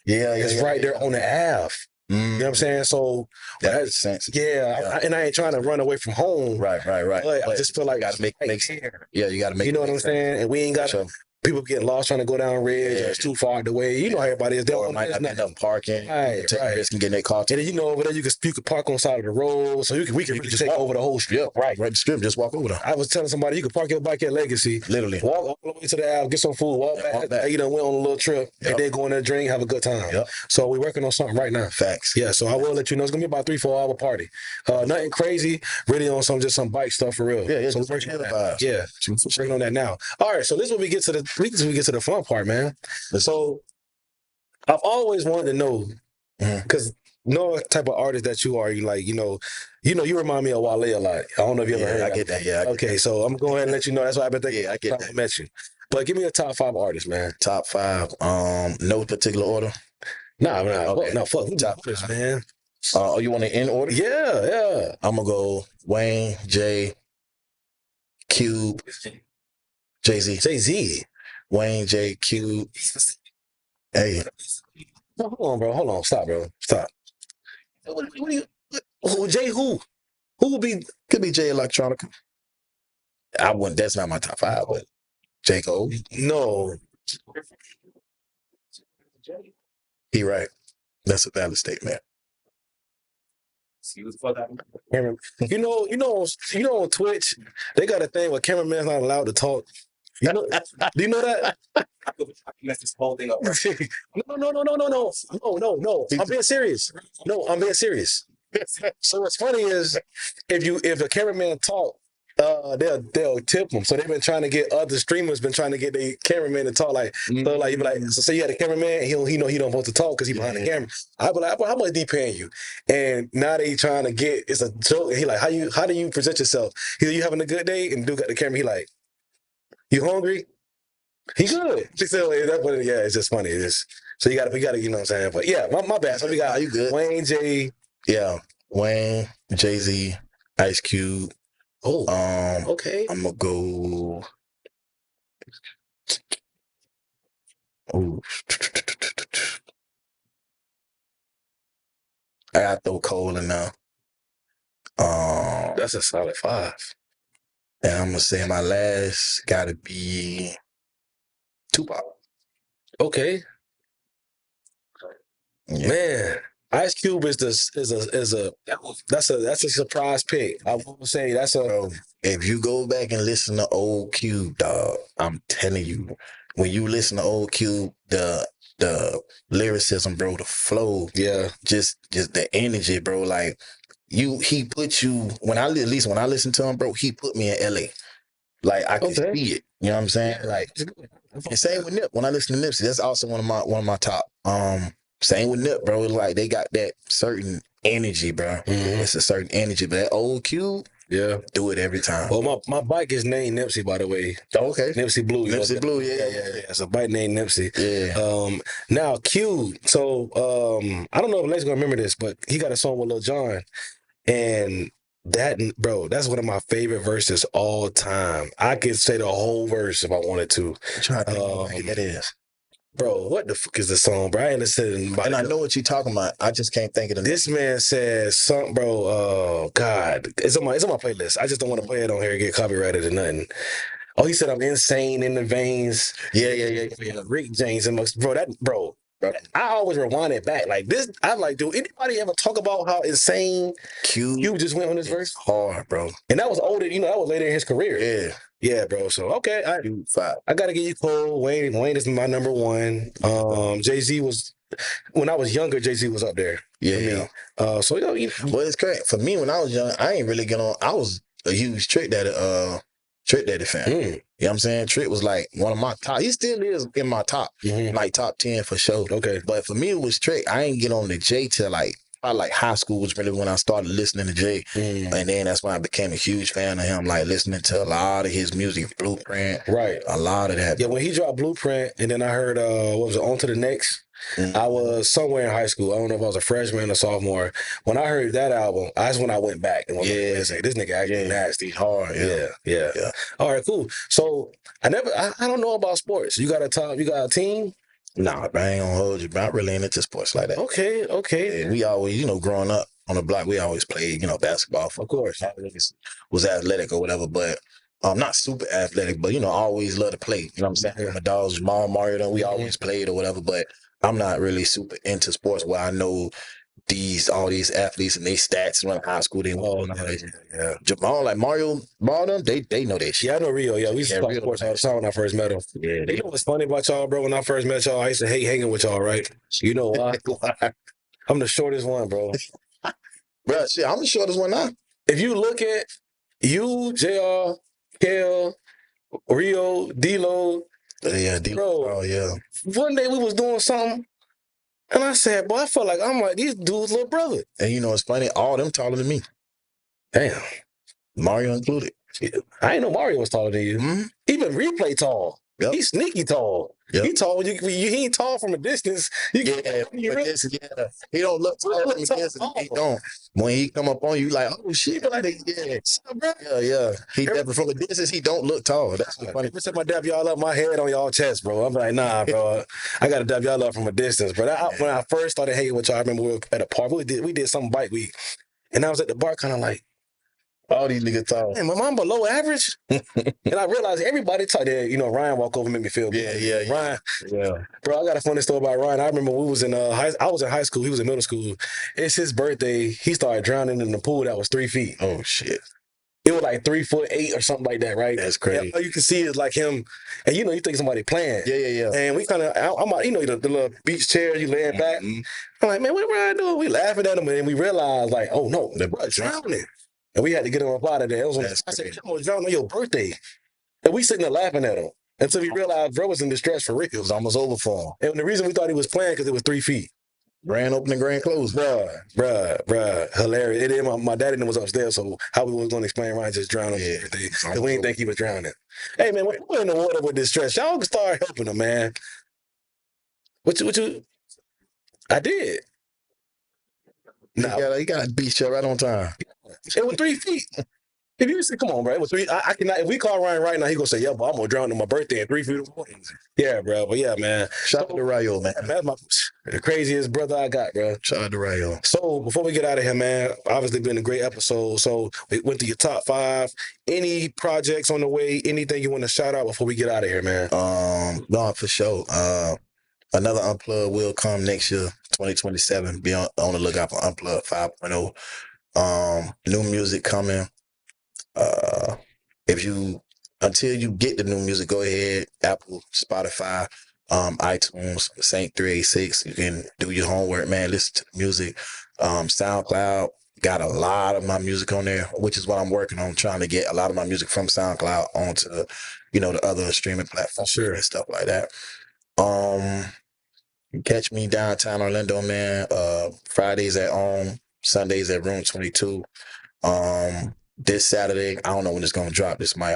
it's right there on the Ave. You know what I'm saying? So that makes sense. Yeah. And I ain't trying to run away from home. Right. But I just feel like you gotta make yeah, you gotta make. You know what I'm saying? And we ain't got people getting lost trying to go down Ridge. It's too far out the way. You know how everybody is. They might not end up parking. Right. Risk and getting their car. And then over there you can park on the side of the road, so we can really just take over the whole strip. Right the strip. Just walk over there. I was telling somebody you could park your bike at Legacy, literally walk all the way to the Ave, get some food, walk back. Went on a little trip, and then go in there, drink, have a good time. So we're working on something right now. Facts. Yeah. So I will let you know it's gonna be about 3-4 hour party. Nothing crazy, really on some bike stuff for real. Yeah. So we're working on that. Yeah. Working on that now. All right. So this is when we get to the fun part, man. So I've always wanted to know, because no type of artist that you are, you remind me of Wale a lot. I don't know if you ever heard I get that. Okay, so I'm going to go ahead and let you know. That's why I've been thinking. Yeah, I get that. I met you. But give me a top 5 artists, man. Top 5. No particular order. Nah. Okay. No, fuck. Top 5, man. You want it in order? Yeah. I'm gonna go Wayne, Jay, Cube, Jay-Z. Wayne, Jay, Cube. Hey. Hold on, bro. Hold on. Stop, bro. Stop. What do you... Jay who? Who would be... Could be Jay Electronica. That's not my top 5, but J. Cole. No. He right. That's a valid statement. On Twitch, they got a thing where cameraman's not allowed to talk. Do you know that? I can mess this whole thing up. No. I'm being serious. So what's funny is if the cameraman talk, they'll tip them. So they've been trying to get other streamers their cameraman to talk so you be like, so say you had a cameraman and he know he don't want to talk because he behind the camera. I be like, how much they paying you? And now they trying to get, it's a joke. And he like, how do you present yourself? He like, you having a good day? And dude got the camera. He like, you hungry? He good. She said, it's just funny. So you gotta, you know what I'm saying? But yeah, my bad. So we got you good? Wayne, Jay. Yeah, Wayne, Jay-Z, Ice Cube. Oh, okay. I'm gonna go. Oh, I gotta throw Cole in now. That's a solid 5. And I'm gonna say my last gotta be Tupac. Okay. Yeah. Man, Ice Cube is a surprise pick. I will say that's a. Bro, if you go back and listen to old Cube, dog, I'm telling you, when you listen to old Cube, the the lyricism, bro, the flow, Yeah. just the energy, bro. Like he put you at least when I listen to him, bro, he put me in LA. Like I could Okay. see it. You know what I'm saying? Like, and same with Nip. When I listen to Nipsey, that's also one of my top. Same with Nip, bro. Like they got that certain energy, bro. It's a certain energy, but that old Cube, Yeah. do it every time. Well, my bike is named Nipsey, by the way. Okay. Nipsey Blue. Nipsey Blue, yeah. It's a bike named Nipsey. Yeah. Now Q. So I don't know if Lex gonna remember this, but he got a song with Lil Jon, and that, bro, that's one of my favorite verses all time. I could say the whole verse if I wanted to. I'm trying to think what that is. Bro, what the fuck is the song, bro? I ain't listening. And I know what you're talking about. I just can't think of the name. This man says something, bro. Oh God, it's on my playlist. I just don't want to play it on here and get copyrighted or nothing. Oh, he said I'm insane in the veins. Yeah. Rick James and bro. I always rewind it back like this. I'm like, do anybody ever talk about how insane Q just went on this verse? Hard, bro. And that was older, that was later in his career. Yeah, bro. So okay, I gotta give you Cole. Wayne is my number one. Jay-Z was, when I was younger, Jay-Z was up there. Yeah. So well, it's crazy. For me, when I was young, I ain't really get on. I was a huge Trick Daddy fan. You know what I'm saying? Trick was like one of my top. He still is in my top, like top 10 for sure. Okay. But for me, it was Trick. I ain't get on the J till like high school was really when I started listening to Jay. And then that's when I became a huge fan of him, like listening to a lot of his music, Blueprint. Right. A lot of that. Yeah, when he dropped Blueprint, and then I heard, what was it, On to the Next? I was somewhere in high school. I don't know if I was a freshman or sophomore. When I heard that album, that's when I went back and was like, this nigga actually nasty. Hard. Yeah. All right, cool. So I don't know about sports. You got a team? Nah, I ain't gonna hold you, but I really ain't into sports like that. Okay. Yeah, we always, growing up on the block, we always played, basketball. Of course, I was athletic or whatever, but not super athletic, but always love to play. You know what I'm saying? Yeah. My dogs, Mario, we always played or whatever, but I'm not really super into sports where I know all these athletes and they stats when high school they won. Yeah. Jamal, like Mario, them, they know that shit. Yeah, I know Rio. Yeah, we used to talk sports all the time when I first met him. Yeah, you know what's funny about y'all, bro? When I first met y'all, I used to hate hanging with y'all, right? You know why? I'm the shortest one, bro. Bro, shit, I'm the shortest one now. If you look at you, JR, Kel, Rio, D-Lo. Yeah, D-Lo. Oh, yeah. One day we was doing something, and I said, boy, I'm like these dudes' little brother. And it's funny, all them taller than me. Damn. Mario included. Yeah. I ain't know Mario was taller than you. Even Replay tall. Yep. He's sneaky tall. Yep. He tall. He ain't tall from a distance. He don't look tall from a distance. He don't. When he come up on you, like, oh shit, like, yeah. He definitely from a distance. He don't look tall. That's funny. Every time I dab y'all up, my head on y'all chest, bro. I'm like, nah, bro. I gotta dab y'all up from a distance. But when I first started hanging with y'all, I remember we were at a park. We did some bike week, and I was at the bar, kind of like, all these niggas tall. Man, my mom below average. And I realized everybody talk there. Ryan walk over and make me feel good. Yeah. Ryan. Yeah. Bro, I got a funny story about Ryan. I remember we was in I was in high school. He was in middle school. It's his birthday. He started drowning in the pool that was 3 feet. Oh, shit. It was like 3'8" or something like that, right? That's crazy. And all you can see is like him, and you think somebody playing. Yeah. And we kind of, I'm out, the little beach chairs, you laying back. I'm like, man, what Ryan doing? We laughing at him, and then we realized, like, oh no, the bro drowning. And we had to get him up out of there. I said, come on, drowning on your birthday. And we sitting there laughing at him until we realized bro was in distress for real. It was almost over for him. And the reason we thought he was playing because it was 3 feet. Grand opening, grand close. Bruh. Hilarious. And then my daddy was upstairs, so how we was going to explain Ryan just drowned on his birthday. Because we didn't think he was drowning. Hey, man, we're in the water with distress. Y'all can start helping him, man. What you? I did. No. You got to beat you right on time. It was 3 feet. If you say, come on, bro, it was 3. I cannot. If we call Ryan right now, he gonna say, "Yeah, but I'm gonna drown on my birthday at 3 feet of water." Yeah, bro. But yeah, man. Shout out to Rayo, man. That's the craziest brother I got, bro. Shout out to Rayo. So before we get out of here, man, obviously been a great episode. So we went through your top 5. Any projects on the way? Anything you want to shout out before we get out of here, man? No, for sure. Another Unplugged will come next year, 2027. Be on the lookout for Unplugged 5.0. New music coming. Until you get the new music, go ahead, Apple, Spotify, iTunes, Sxint 386. You can do your homework, man. Listen to the music. SoundCloud got a lot of my music on there, which is what I'm working on, trying to get a lot of my music from SoundCloud onto the other streaming platforms Sure. and stuff like that. Catch me downtown Orlando, man. Fridays at home, Sundays at Room 22. This Saturday, I don't know when it's gonna drop. It might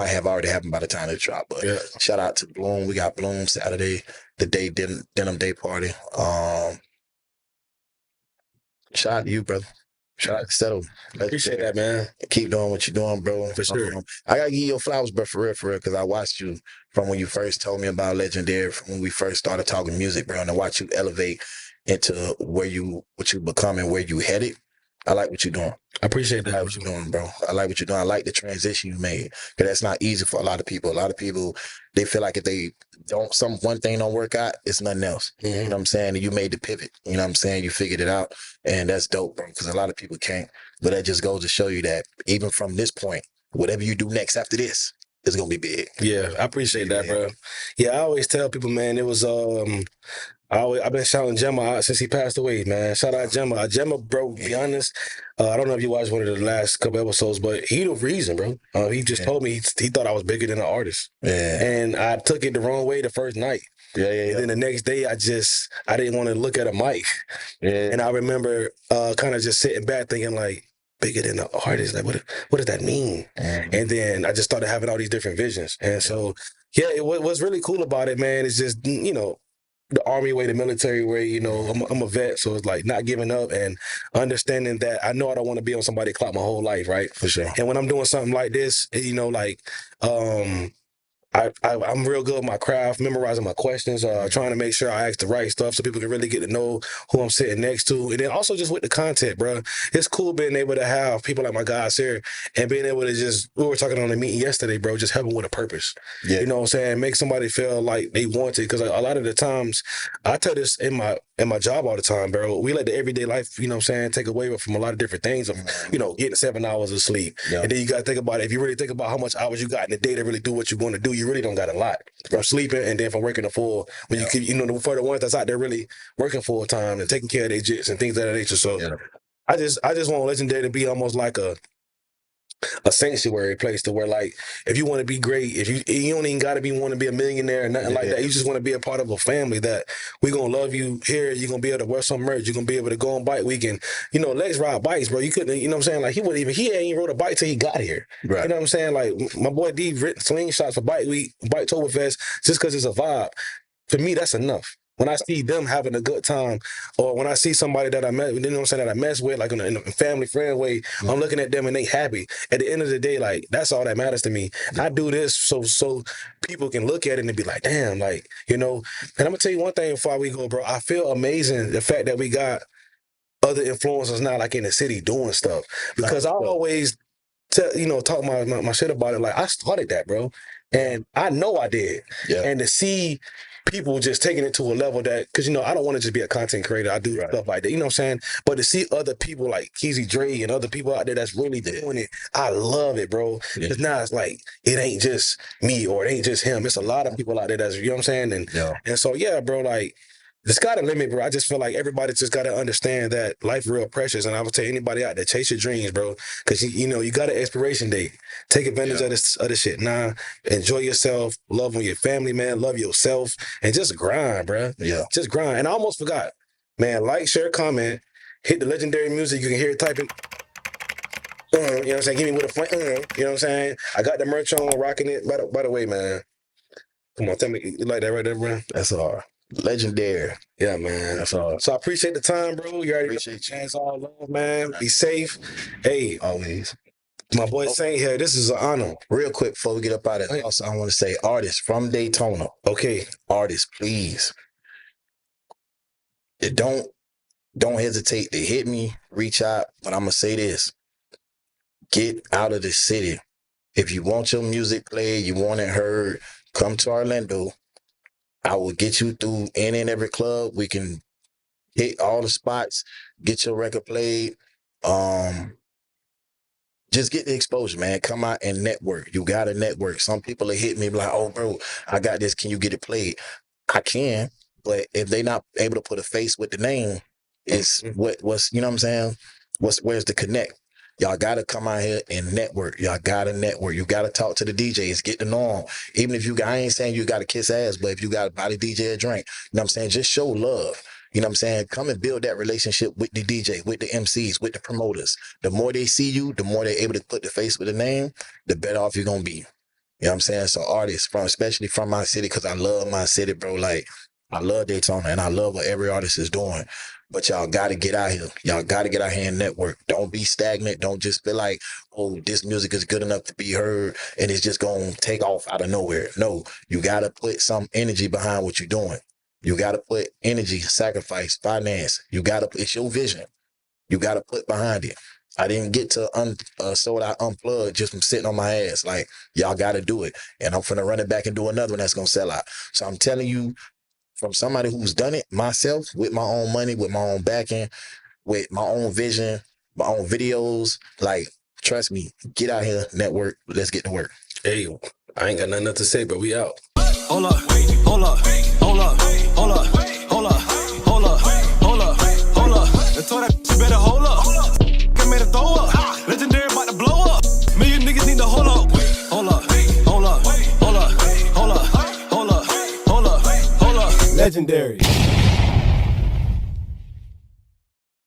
have already happened by the time it drop. But Yeah. shout out to Bloom. We got Bloom Saturday, the day denim day party. Shout out to you, brother. Shout out to Settle. Appreciate that, man. Keep doing what you're doing, bro. For sure. I gotta give you your flowers, bro, for real, because I watched you from when you first told me about Legendary, from when we first started talking music, bro, and I watch you elevate into what you become and where you headed. I like what you're doing. I appreciate I that. like what you're doing, bro. I like what you're doing. I like the transition you made, because that's not easy for a lot of people. A lot of people, they feel like if they one thing don't work out, it's nothing else. You know what I'm saying? And you made the pivot. You know what I'm saying? You figured it out, and that's dope, bro, because a lot of people can't. But that just goes to show you that even from this point, whatever you do next after this is gonna be big. Yeah, I appreciate that, bro. Yeah, I always tell people, man, it was I've been shouting Gemma out since he passed away, man. Shout out Gemma. Gemma, bro, to be honest, I don't know if you watched one of the last couple episodes, but he the reason, bro. He just told me he thought I was bigger than an artist. Yeah. And I took it the wrong way the first night. Yeah. And then the next day, I didn't want to look at a mic. Yeah. And I remember kind of just sitting back thinking like, bigger than an artist, like what does that mean? And then I just started having all these different visions. And so, yeah, what's really cool about it, man, is just, the Army way, the military way, I'm a vet, so it's like not giving up and understanding that I know I don't want to be on somebody's clock my whole life, right? For sure. And when I'm doing something like this, I'm real good with my craft, memorizing my questions, trying to make sure I ask the right stuff so people can really get to know who I'm sitting next to. And then also just with the content, bro. It's cool being able to have people like my guys here and being able to we were talking on the meeting yesterday, bro, just helping with a purpose. Yeah. You know what I'm saying? Make somebody feel like they want it. Because a lot of the times, I tell this in my job all the time, bro, we let the everyday life, you know what I'm saying, take away from a lot of different things of, getting 7 hours of sleep. Yeah. And then you got to think about it. If you really think about how much hours you got in the day to really do what you want to do, you really don't got a lot from sleeping and then from working a full. When you could, for the ones that's out there really working full time and taking care of their jits and things of that nature. So I just want Legendary to be almost like a sanctuary place to where, like, if you want to be great, if you don't even got to want to be a millionaire or nothing like that. You just want to be a part of a family that we gonna love you here. You're gonna be able to wear some merch. You're gonna be able to go on bike weekend. Lex ride bikes, bro. You couldn't, you know what I'm saying? Like he ain't even rode a bike till he got here. Right. You know what I'm saying? Like my boy D written slingshots for Bike Week, Biketoberfest, just because it's a vibe. For me, that's enough. When I see them having a good time, or when I see somebody that I met, you know what I'm saying, that I mess with, like in a family friend way, I'm looking at them and they happy. At the end of the day, like, that's all that matters to me. I do this so people can look at it and be like, damn, like, And I'm gonna tell you one thing before we go, bro. I feel amazing the fact that we got other influencers now, like in the city, doing stuff. Because I always talk my shit about it. Like, I started that, bro. And I know I did. Yeah. And to see people just taking it to a level that, because, I don't want to just be a content creator. I do stuff like that, you know what I'm saying? But to see other people like Keezy Dre and other people out there that's really doing it, I love it, bro. Because now it's like, it ain't just me or it ain't just him. It's a lot of people out there that's, you know what I'm saying? And so, yeah, bro, like, it's got a limit, bro. I just feel like everybody just got to understand that life real precious. And I would tell anybody out there, chase your dreams, bro. Because, you got an expiration date. Take advantage of this shit. Nah, enjoy yourself. Love on your family, man. Love yourself. And just grind, bro. Yeah. Just grind. And I almost forgot. Man, like, share, comment. Hit the Legendary music. You can hear it typing. You know what I'm saying? Give me with a flame. You know what I'm saying? I got the merch on, rocking it. By the way, man. Come on, tell me. You like that right there, bro? That's all. Legendary. Yeah, man. That's all. So I appreciate the time, bro. You already Appreciate you. chance all love, man. Be safe. Hey, Always. my boy Sxint here. This is an honor. Real quick before we get up out of here, also I want to say, artists from Daytona. Okay. Artists, please. Don't hesitate to hit me, reach out. But I'm gonna say this. Get out of the city. If you want your music played, you want it heard, come to Orlando. I will get you through any and every club. We can hit all the spots, get your record played. just get the exposure, man. Come out and network. You got to network. Some people will hit me like, oh, bro, I got this. Can you get it played? I can, but if they not able to put a face with the name, it's what's you know what I'm saying? Where's the connect? Y'all gotta come out here and network. Y'all gotta network. You gotta talk to the DJs, get to know them. Even if I ain't saying you gotta kiss ass, but if you gotta buy the DJ a drink, you know what I'm saying? Just show love. You know what I'm saying? Come and build that relationship with the DJ, with the MCs, with the promoters. The more they see you, the more they're able to put the face with the name, the better off you're gonna be. You know what I'm saying? So artists, especially from my city, because I love my city, bro. Like, I love Daytona, and I love what every artist is doing. But y'all got to get out here. Y'all got to get out here and network. Don't be stagnant. Don't just feel like, oh, this music is good enough to be heard, and it's just going to take off out of nowhere. No, you got to put some energy behind what you're doing. You got to put energy, sacrifice, finance. It's your vision. You got to put behind it. I didn't get to Sold Out Unplugged just from sitting on my ass. Like, y'all got to do it. And I'm finna run it back and do another one that's going to sell out. So I'm telling you, from somebody who's done it myself, with my own money, with my own backing, with my own vision, my own videos, like, trust me, get out here, network, let's get to work. Hey, I ain't got nothing else to say, but we out. Hold up, hold up, hold up, hold up, hold up, hold up, hold up, hold up. I told that you better hold up. I made a throw up. Legendary about to blow up. Million niggas need to hold up. Hold up, hold up, hold up, hold up, hold up, hold up, hold up. Legendary.